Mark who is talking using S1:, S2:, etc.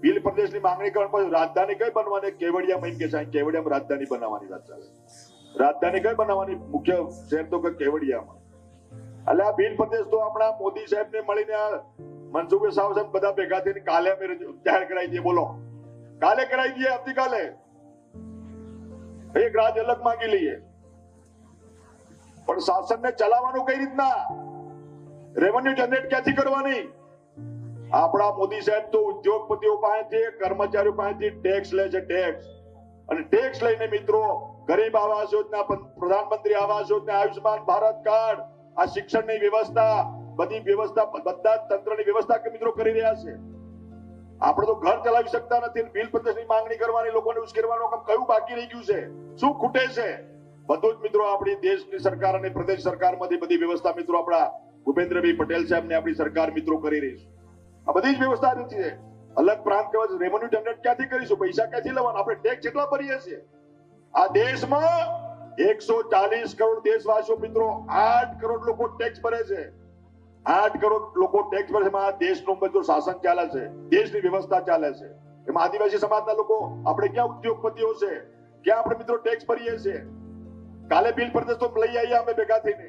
S1: ભીલ પ્રદેશની માંગણી કરવા પછી રાજધાની કઈ બનવાની? કેવડિયામાં એમ કે છે કેવડિયામાં રાજધાની બનાવવાની વાત ચાલે. રાજધાની કઈ બનાવવાની? મુખ્ય શહેર તો કે કેવડિયામાં. એટલે આ ભીલ પ્રદેશ તો હમણાં મોદી સાહેબ ને મળીને મનસુખ સાહેબ બધા ભેગા થઈને કાલે અમે જાહેર કરાવી દઈએ. બોલો, કાલે કરાવી દઈએ, આવતીકાલે એક રાજ અલગ માંગી લઈએ. પણ શાસનને ચલાવવાનું કઈ રીતના? રેવન્યુ જનરેટ ક્યાંથી કરવાની? આપણા મોદી સાહેબ તો ઉદ્યોગપતિઓ પાસેથી, કર્મચારીઓ પાસેથી ટેક્સ લે છે, ટેક્સ. અને ટેક્સ લઈને મિત્રો ગરીબ આવાસ યોજના, પ્રધાનમંત્રી આવાસ યોજના, આયુષ્માન ભારત કાર્ડ, આ શિક્ષણની વ્યવસ્થા, બધી વ્યવસ્થા, બધા તંત્રની વ્યવસ્થા કે મિત્રો કરી રહ્યા છે. આપણે તો ઘર ચલાવી શકતા નથી. ભીલ પ્રદેશની માંગણી કરવાની, લોકોને ઉશ્કેરવાનું કામ કયું બાકી રહી ગયું છે? શું ખૂટે છે? બધું જ મિત્રો આપણી દેશની સરકાર અને પ્રદેશ સરકારમાંથી બધી વ્યવસ્થા મિત્રો આપણા ભૂપેન્દ્રભાઈ પટેલ સાહેબ ને આપણી સરકાર મિત્રો કરી રહી છે. આ બધી જ વ્યવસ્થા છે. અલગ પ્રાંત કહેવાય, રેવન્યુ જનરેટ ક્યાંથી કરીશું? પૈસા ક્યાંથી લેવાના? આપણે ટેક્સ કેટલા ભરીએ છીએ? આ દેશમાં 140 કરોડ દેશવાસીઓ મિત્રો, 8 કરોડ લોકો ટેક્સ ભરે છે. 8 કરોડ લોકો ટેક્સ ભરે છે. આ દેશનું બધું શાસન ચાલે છે, દેશની વ્યવસ્થા ચાલે છે. એમાં આદિવાસી સમાજના લોકો, આપણે ક્યાં ઉદ્યોગપતિઓ છે? ક્યાં આપણે મિત્રો ટેક્સ ભરીએ છીએ? કાલે ભીલ પ્રદેશ તો લઈ આવીએ અમે ભેગા થઈને.